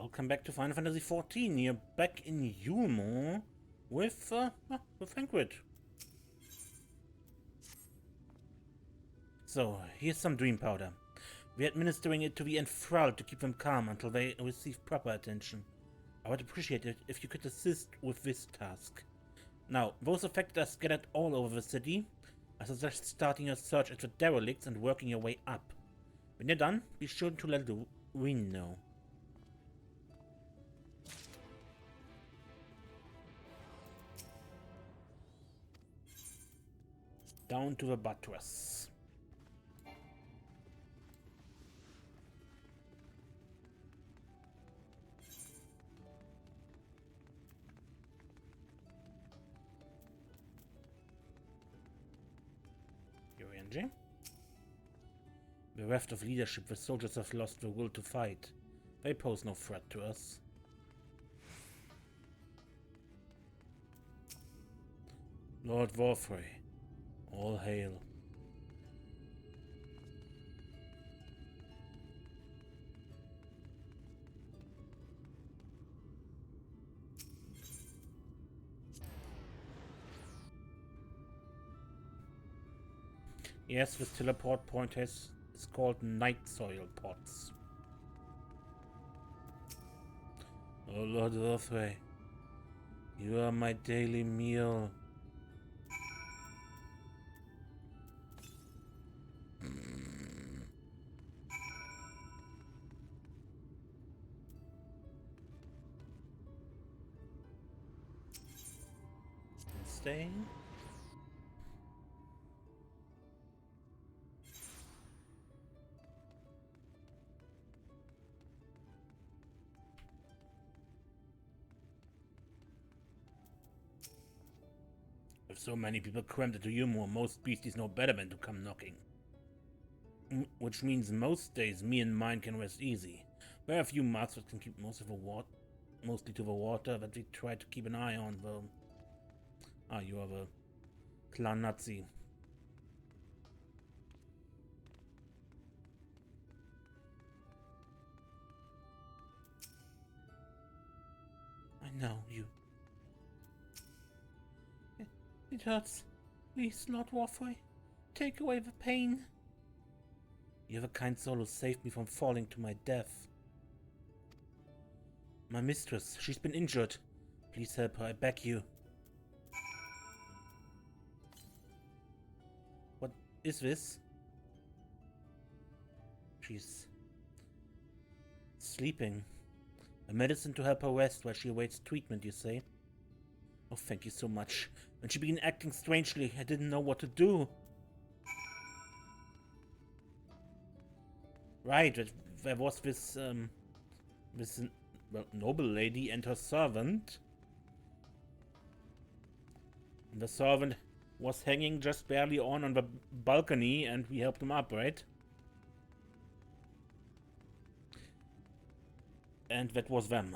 Welcome back to Final Fantasy XIV. You're back in Eulmore with Ingrid. So, here's some dream powder. We're administering it to the enthralled to keep them calm until they receive proper attention. I would appreciate it if you could assist with this task. Now, those affected are scattered all over the city. I suggest starting a search at the derelicts and working your way up. When you're done, be sure to let Ryne know. Down to the buttress. Your engine. Bereft of leadership, the soldiers have lost the will to fight. They pose no threat to us. Lord Vaulthry. All hail. Yes, this teleport point is called Night Soil Pots. Oh Lord Vaulthry, you are my daily meal. Staying. With so many people crammed into Eulmore, most beasties know better than to come knocking. Which means most days me and mine can rest easy. There are a few marks that can keep most of the water, mostly to the water, that we try to keep an eye on, though. Ah, you are the clan Nazi. I know you. It hurts. Please, Lord Vaulthry, take away the pain. You're the kind soul who saved me from falling to my death. My mistress, she's been injured. Please help her, I beg you. What is this? She's sleeping. A medicine to help her rest while she awaits treatment, you say? Oh, thank you so much. When she began acting strangely, I didn't know what to do. Right, there was this noble lady and her servant. And the servant was hanging just barely on the balcony, and we helped him up, right? And that was them.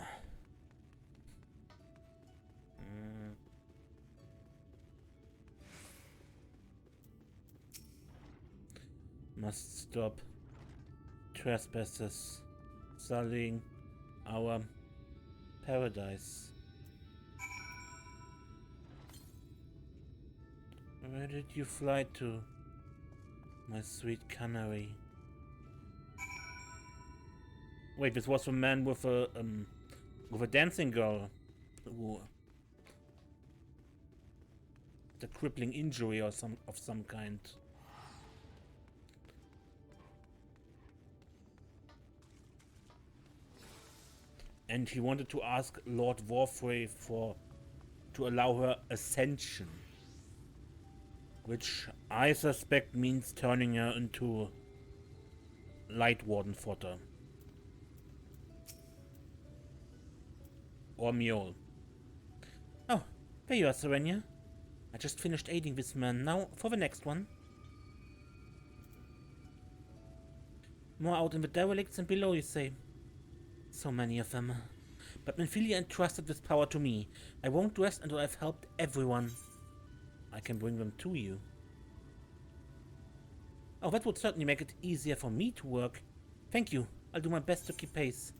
Must stop trespassers sullying our paradise. Where did you fly to, my sweet canary? Wait, this was a man with a dancing girl who had a crippling injury or of some kind. And he wanted to ask Lord Vaulthry to allow her ascension, which I suspect means turning her into Light Warden fodder. Or Mule. Oh, there you are, Serenia. I just finished aiding this man. Now for the next one. More out in the derelicts and below, you say? So many of them. But Minfilia entrusted this power to me. I won't rest until I've helped everyone. I can bring them to you. Oh, that would certainly make it easier for me to work. Thank you. I'll do my best to keep pace.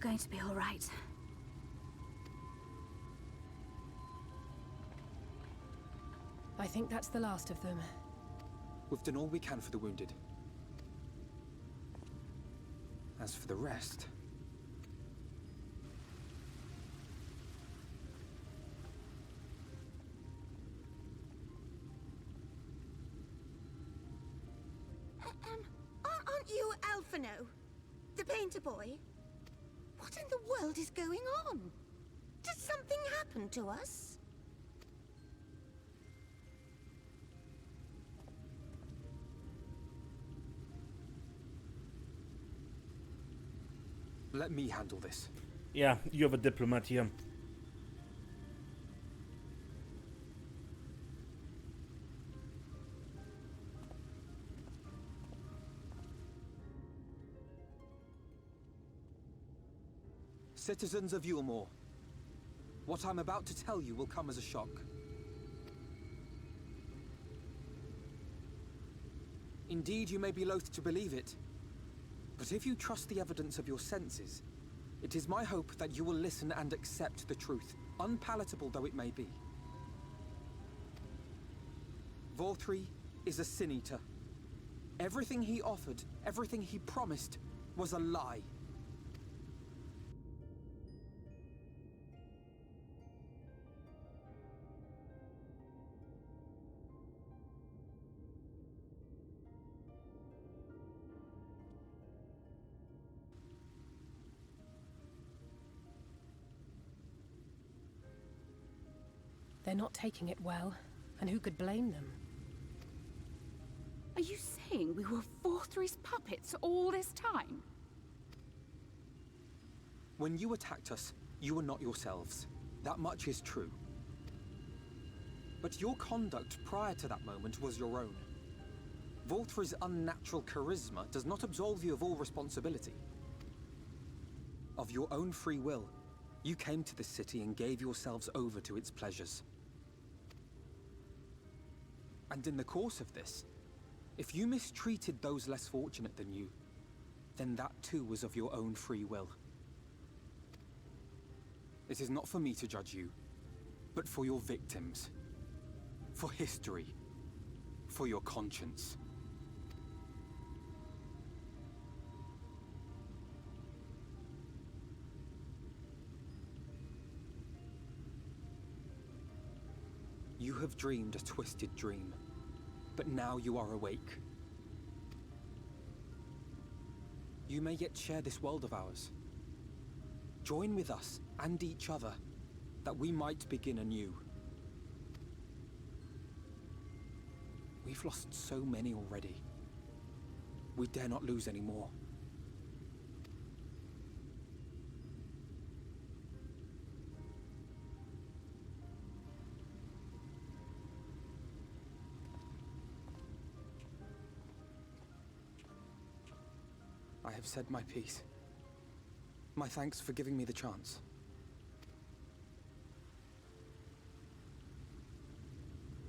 going to be all right. I think that's the last of them. We've done all we can for the wounded. As for the rest... Aren't you Alphino? The painter boy? What in the world is going on? Did something happen to us? Let me handle this. Yeah, you have a diplomat here. Citizens of Eulmore, what I'm about to tell you will come as a shock. Indeed, you may be loath to believe it, but if you trust the evidence of your senses, it is my hope that you will listen and accept the truth, unpalatable though it may be. Vaulthry is a sin-eater. Everything he offered, everything he promised, was a lie. They're not taking it well, and who could blame them? Are you saying we were Vaulthry's puppets all this time? When you attacked us, you were not yourselves. That much is true. But your conduct prior to that moment was your own. Vaulthry's unnatural charisma does not absolve you of all responsibility. Of your own free will, you came to this city and gave yourselves over to its pleasures. And in the course of this, if you mistreated those less fortunate than you, then that too was of your own free will. It is not for me to judge you, but for your victims, for history, for your conscience. You have dreamed a twisted dream, but now you are awake. You may yet share this world of ours. Join with us and each other, that we might begin anew. We've lost so many already. We dare not lose any more. I have said my piece. My thanks for giving me the chance.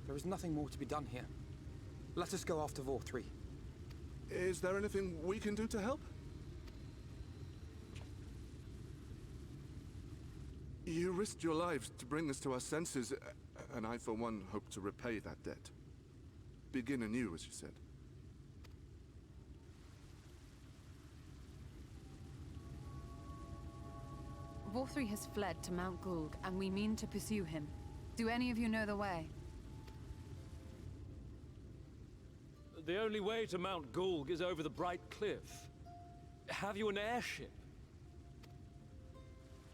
There is nothing more to be done here. Let us go after Vaulthry. Is there anything we can do to help? You risked your lives to bring us to our senses, and I, for one, hope to repay that debt. Begin anew, as you said. Vaulthry has fled to Mount Gulg, and we mean to pursue him. Do any of you know the way? The only way to Mount Gulg is over the Bright Cliff. Have you an airship?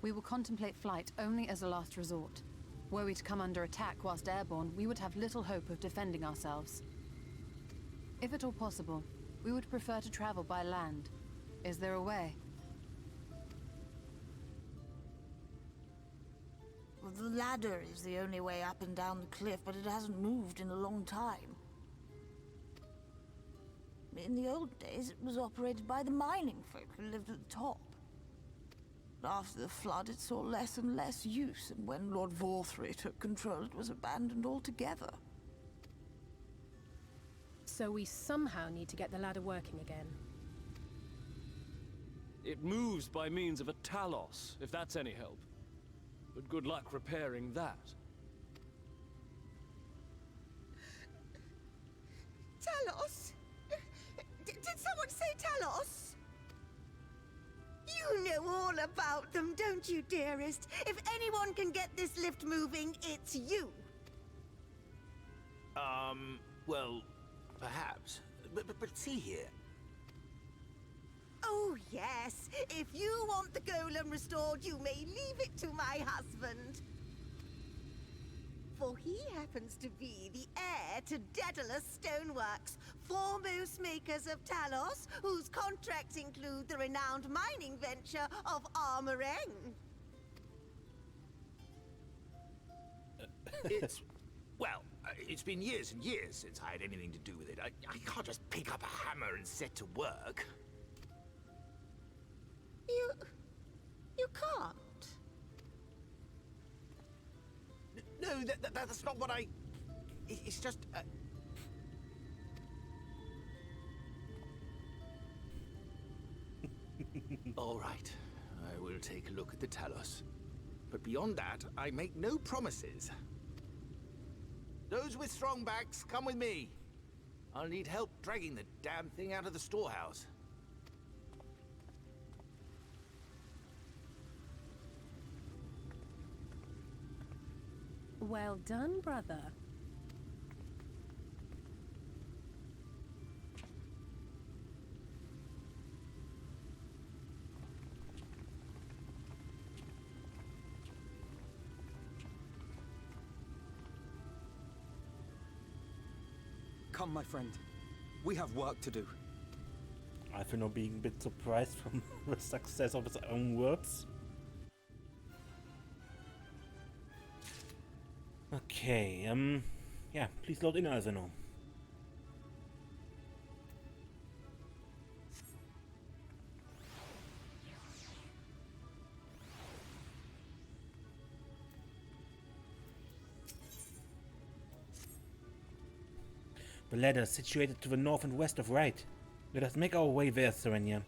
We will contemplate flight only as a last resort. Were we to come under attack whilst airborne, we would have little hope of defending ourselves. If at all possible, we would prefer to travel by land. Is there a way? Well, the ladder is the only way up and down the cliff, but it hasn't moved in a long time. In the old days, it was operated by the mining folk who lived at the top. But after the flood, it saw less and less use, and when Lord Vaulthry took control, it was abandoned altogether. So we somehow need to get the ladder working again. It moves by means of a talos, if that's any help. But good luck repairing that. Talos? Did someone say Talos? You know all about them, don't you, dearest? If anyone can get this lift moving, it's you. Well, perhaps. But see here. Oh, yes. If you want the golem restored, you may leave it to my husband. For he happens to be the heir to Daedalus Stoneworks, foremost makers of Talos, whose contracts include the renowned mining venture of Armoreng. It's been years and years since I had anything to do with it. I can't just pick up a hammer and set to work. You can't. No, that's not what I... It's just... All right, I will take a look at the Talos. But beyond that, I make no promises. Those with strong backs, come with me. I'll need help dragging the damn thing out of the storehouse. Well done, brother. Come, my friend. We have work to do. I feel being a bit surprised from the success of his own words. Okay, yeah, please load in, Alzeno. The ladder is situated to the north and west of Ryne. Let us make our way there, Serenia.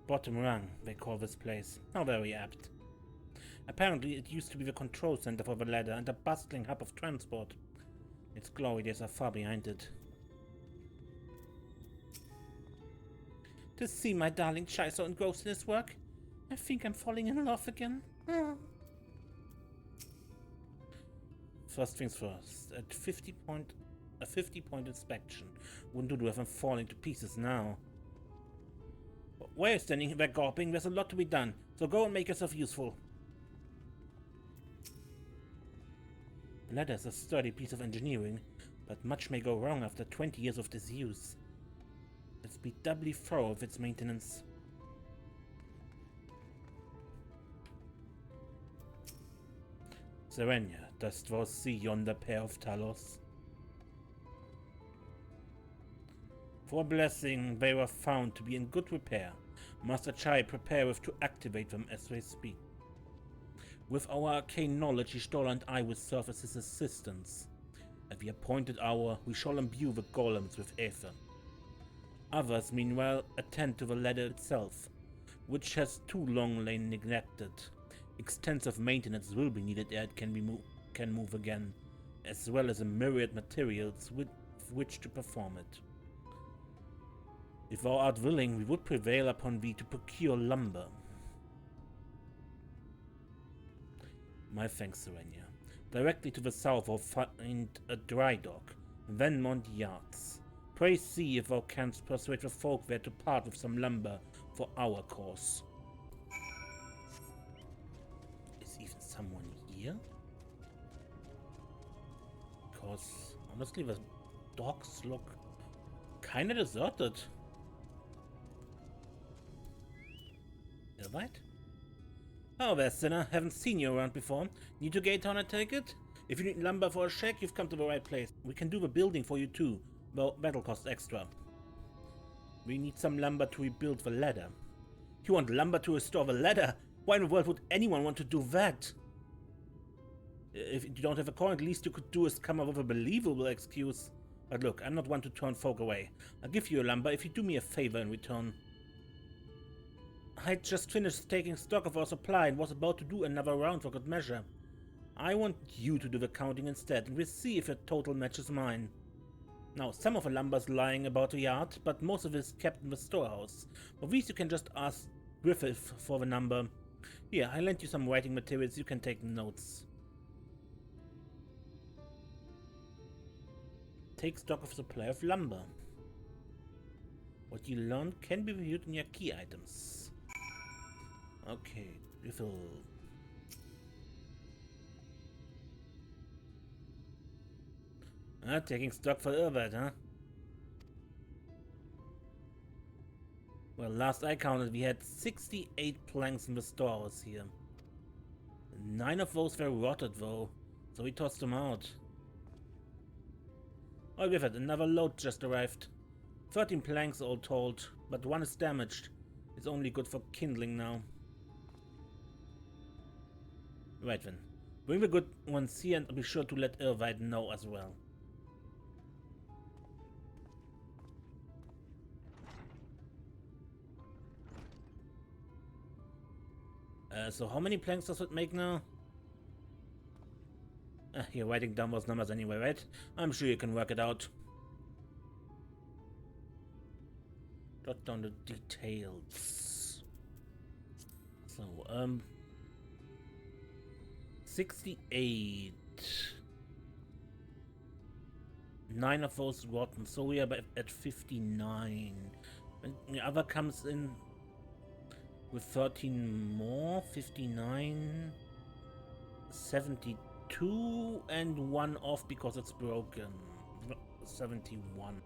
Bottom rung, they call this place. How very apt. Apparently it used to be the control center for the ladder and a bustling hub of transport. Its glory days are far behind it. To see my darling Chai so engrossed in his work, I think I'm falling in love again. First things first, a 50-point inspection. Wouldn't do if I'm falling to pieces now. Why are you standing there gawping? There's a lot to be done, so go and make yourself useful. The ladder is a sturdy piece of engineering, but much may go wrong after 20 years of disuse. Let's be doubly thorough with its maintenance. Serenia, dost thou see yonder pair of talos? For a blessing, they were found to be in good repair. Master Chai prepareth to activate them as they speak. With our arcane knowledge, Ishtola and I will serve as his assistants. At the appointed hour, we shall imbue the golems with ether. Others, meanwhile, attend to the ladder itself, which has too long lain neglected. Extensive maintenance will be needed ere it can move again, as well as a myriad materials with which to perform it. If thou art willing, we would prevail upon thee to procure lumber. My thanks, Serenia. Directly to the south thou find a dry dock, Venmont Yards. Pray see if thou canst persuade the folk there to part with some lumber for our cause. Is even someone here? Because honestly, the docks look kinda deserted. Right? Oh there, sinner. Haven't seen you around before. Need to gate on a ticket? If you need lumber for a shack, you've come to the right place. We can do the building for you too, though that'll cost extra. We need some lumber to rebuild the ladder. You want lumber to restore the ladder? Why in the world would anyone want to do that? If you don't have a coin, at least you could do is come up with a believable excuse. But look, I'm not one to turn folk away. I'll give you a lumber if you do me a favor in return. I just finished taking stock of our supply and was about to do another round for good measure. I want you to do the counting instead, and we'll see if your total matches mine. Now, some of the lumber's lying about the yard, but most of it is kept in the storehouse. For these you can just ask Griffith for the number. Here, I lent you some writing materials, you can take notes. Take stock of supply of lumber. What you learned can be reviewed in your key items. Okay, refill. Taking stock for Irvat, huh? Well, last I counted, we had 68 planks in the storehouse here. 9 of those were rotted, though, so we tossed them out. Oh, with it, another load just arrived. 13 planks all told, but one is damaged. It's only good for kindling now. Right then. Bring the good ones here and be sure to let Irvine know as well. So how many planks does it make now? You're writing down those numbers anyway, right? I'm sure you can work it out. Jot down the details. So, 68. 9 of those rotten, so we are at 59. And the other comes in with 13 more, 59, 72, and 1 off because it's broken. 71.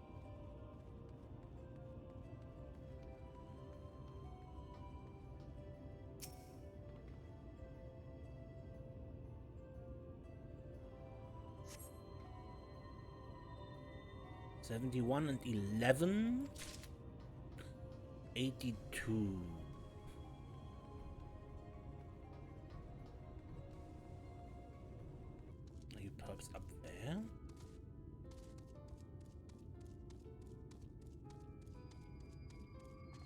$71 and 11. 82. Are you perhaps up there?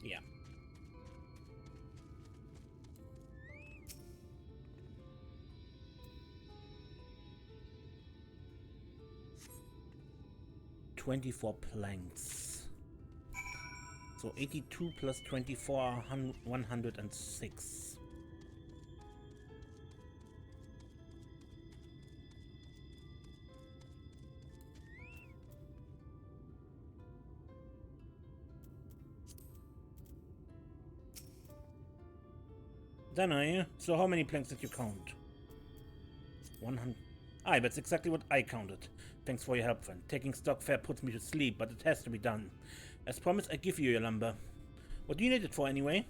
Yeah. $24 planks. So 82 plus 24 are 106. Done, are you? So how many planks did you count? 100. Aye, that's exactly what I counted. Thanks for your help, friend. Taking stock fair puts me to sleep, but it has to be done. As promised, I give you your lumber. What do you need it for, anyway?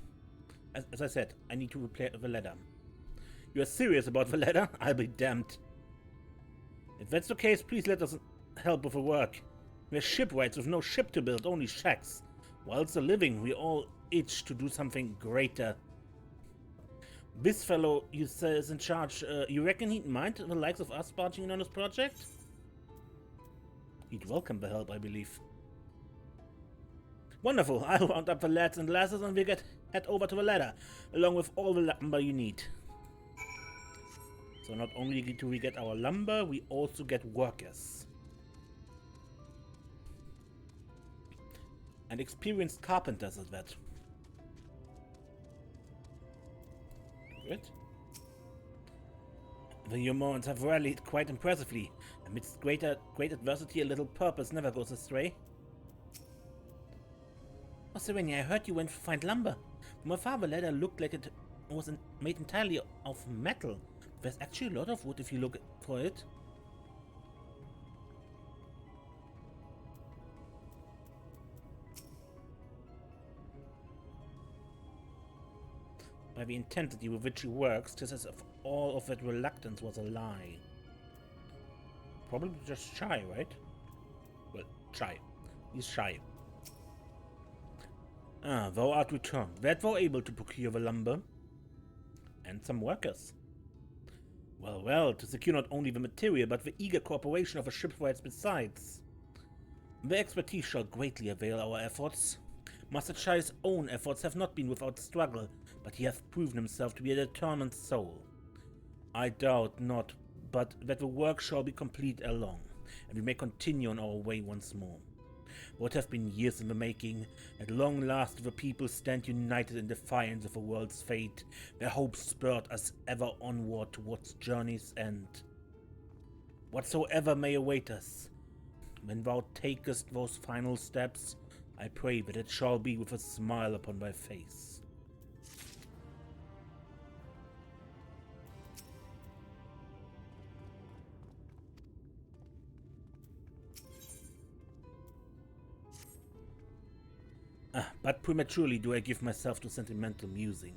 As I said, I need to repair the ladder. You are serious about the ladder? I'll be damned. If that's the case, please let us help with the work. We're shipwrights with no ship to build, only shacks. Whilst living, we all itch to do something greater. This fellow, you say, is in charge. You reckon he'd mind the likes of us barging in on this project? He'd welcome the help, I believe. Wonderful. I'll round up the lads and lasses and we'll head over to the ladder, along with all the lumber you need. So not only do we get our lumber, we also get workers. And experienced carpenters at that. Good. The Eulmores have rallied quite impressively. Amidst great adversity, a little purpose never goes astray. Oh, Serenia, I heard you went to find lumber. From afar, the ladder looked like it was made entirely of metal. There's actually a lot of wood if you look for it. By the intensity with which he works, just as if all of that reluctance was a lie. Probably just shy, right? Well, shy. He's shy. Ah, thou art returned. Wert thou able to procure the lumber? And some workers. Well, well, to secure not only the material, but the eager cooperation of the shipwrights besides. Their expertise shall greatly avail our efforts. Master Chai's own efforts have not been without struggle, but he hath proven himself to be a determined soul. I doubt not, but that the work shall be complete ere long, and we may continue on our way once more. What have been years in the making, at long last the people stand united in defiance of the world's fate, their hopes spurred us ever onward towards journey's end. Whatsoever may await us, when thou takest those final steps, I pray that it shall be with a smile upon thy face. But prematurely do I give myself to sentimental musing.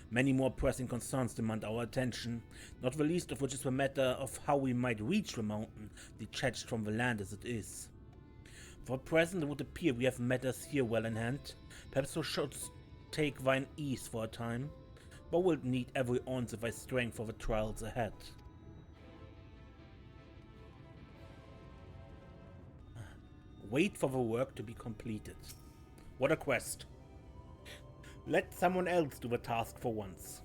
Many more pressing concerns demand our attention, not the least of which is the matter of how we might reach the mountain, detached from the land as it is. For present it would appear we have matters here well in hand. Perhaps thou shouldst take thine ease for a time. Thou wilt need every ounce of thy strength for the trials ahead. Wait for the work to be completed. What a quest. Let someone else do the task for once.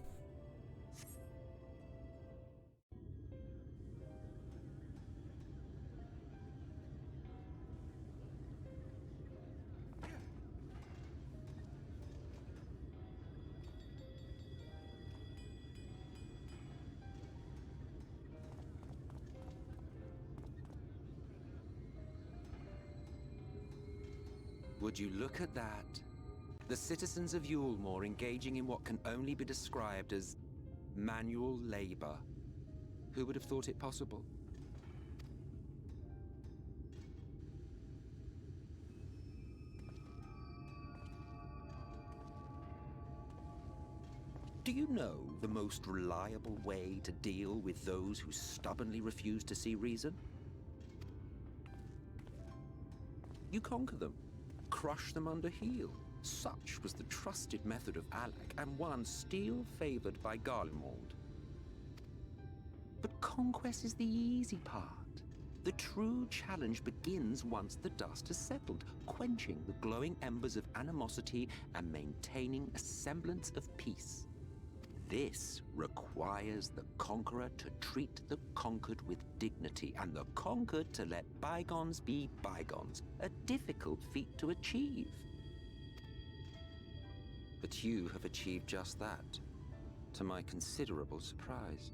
Would you look at that? The citizens of Eulmore engaging in what can only be described as manual labor. Who would have thought it possible? Do you know the most reliable way to deal with those who stubbornly refuse to see reason? You conquer them. Crush them under heel. Such was the trusted method of Alec, and one still favored by Garlemald. But conquest is the easy part. The true challenge begins once the dust has settled, quenching the glowing embers of animosity and maintaining a semblance of peace. This requires the conqueror to treat the conquered with dignity, and the conquered to let bygones be bygones, a difficult feat to achieve. But you have achieved just that, to my considerable surprise.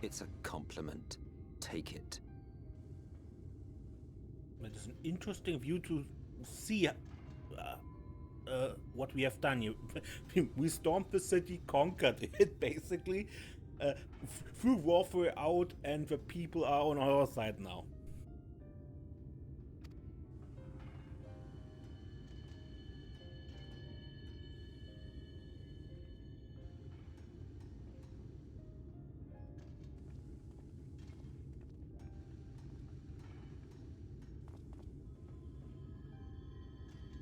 It's a compliment. Take it. It is an interesting view to see what we have done here. We stormed the city, conquered it, basically, threw Vaulthry out, and the people are on our side now.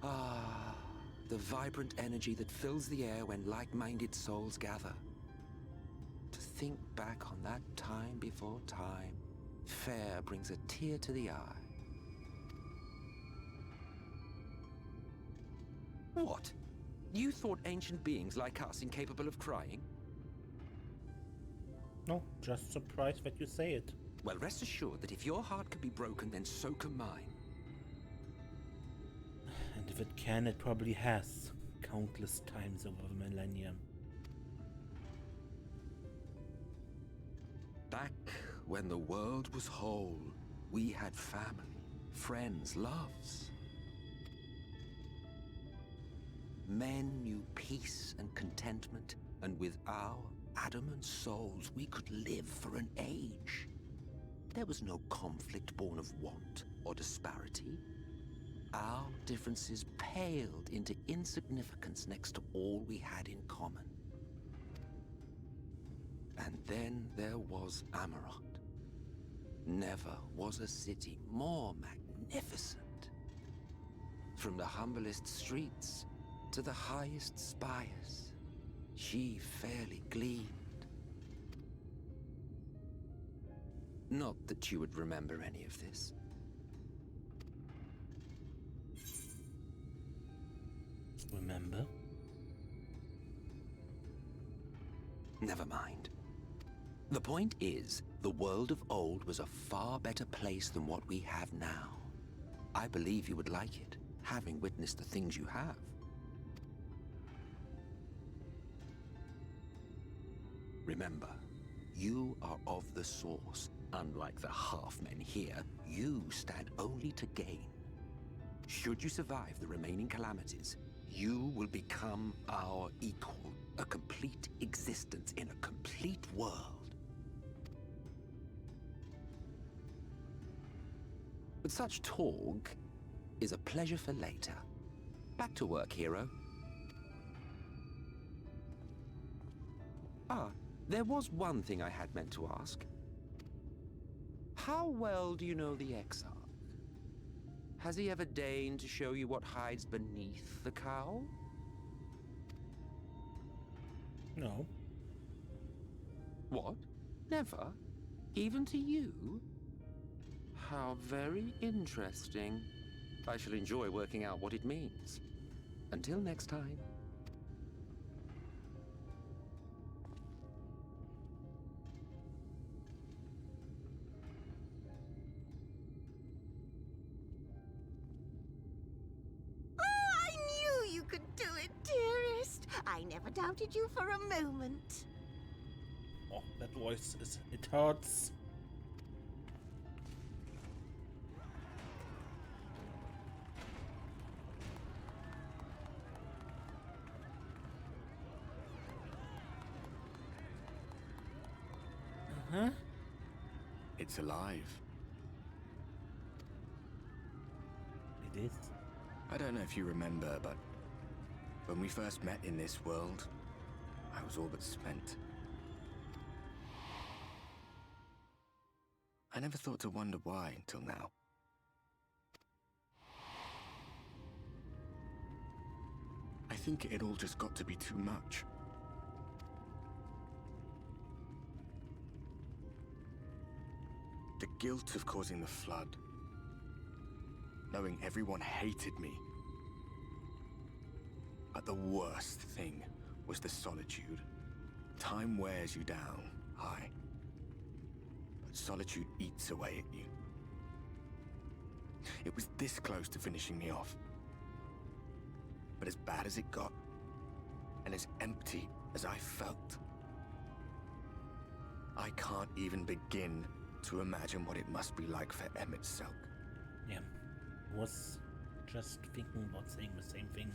Ah, the vibrant energy that fills the air when like-minded souls gather. To think back on that time before time, fair brings a tear to the eye. What? You thought ancient beings like us incapable of crying? No, just surprised that you say it. Well, rest assured that if your heart can be broken, then so can mine. And if it can, it probably has, countless times over the millennium. Back when the world was whole, we had family, friends, loves. Men knew peace and contentment, and with our adamant souls, we could live for an age. There was no conflict born of want or disparity. Our differences paled into insignificance next to all we had in common. And then there was Amarant. Never was a city more magnificent. From the humblest streets to the highest spires, she fairly gleamed. Not that you would remember any of this. Remember? Never mind. The point is, the world of old was a far better place than what we have now. I believe you would like it, having witnessed the things you have. Remember, you are of the Source. Unlike the half-men here, you stand only to gain. Should you survive the remaining calamities, you will become our equal. A complete existence in a complete world. But such talk is a pleasure for later. Back to work, hero. Ah, there was one thing I had meant to ask. How well do you know the Exarch? Has he ever deigned to show you what hides beneath the cowl? No. What? Never? Even to you? How very interesting. I shall enjoy working out what it means. Until next time. I knew you could do it, dearest. I never doubted you for a moment. Oh, that voice is... it hurts. Uh-huh. It's alive. It is. I don't know if you remember, but when we first met in this world, I was all but spent. I never thought to wonder why until now. I think it all just got to be too much. The guilt of causing the flood. Knowing everyone hated me. But the worst thing was the solitude. Time wears you down, aye. But solitude eats away at you. It was this close to finishing me off. But as bad as it got, and as empty as I felt, I can't even begin to imagine what it must be like for Emmett Selk. Yeah, I was just thinking about saying the same thing.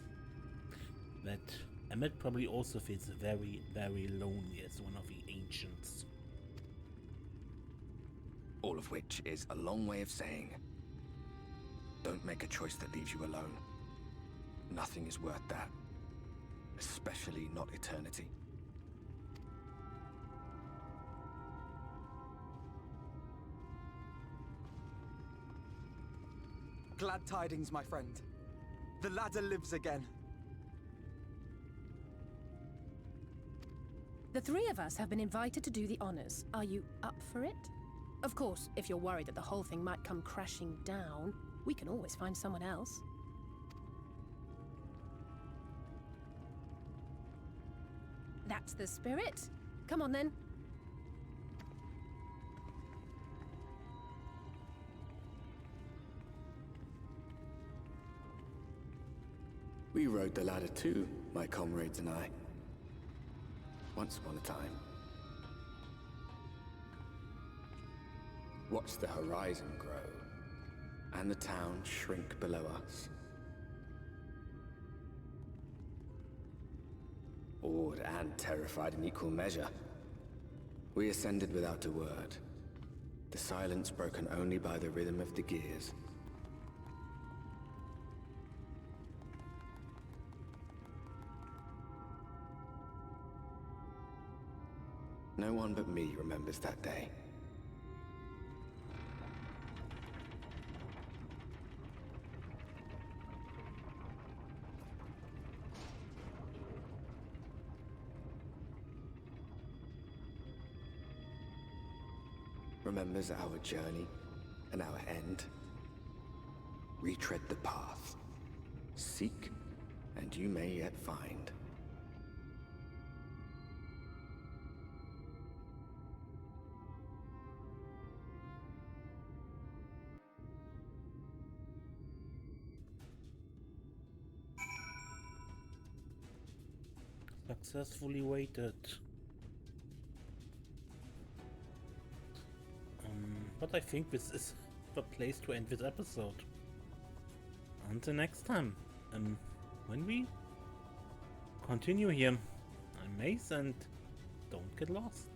That Emmett probably also feels very, very lonely as one of the ancients. All of which is a long way of saying, don't make a choice that leaves you alone. Nothing is worth that. Especially not eternity. Glad tidings, my friend. The ladder lives again. The three of us have been invited to do the honors. Are you up for it? Of course, if you're worried that the whole thing might come crashing down, we can always find someone else. That's the spirit. Come on then. We rode the ladder too, my comrades and I. Once upon a time. Watched the horizon grow, and the town shrink below us. Awed and terrified in equal measure. We ascended without a word, the silence broken only by the rhythm of the gears. No one but me remembers that day. remembers our journey and our end. Retread the path. Seek, and you may yet find. Successfully waited. But I think this is the place to end this episode. Until next time, when we continue here, I'm Mace and don't get lost.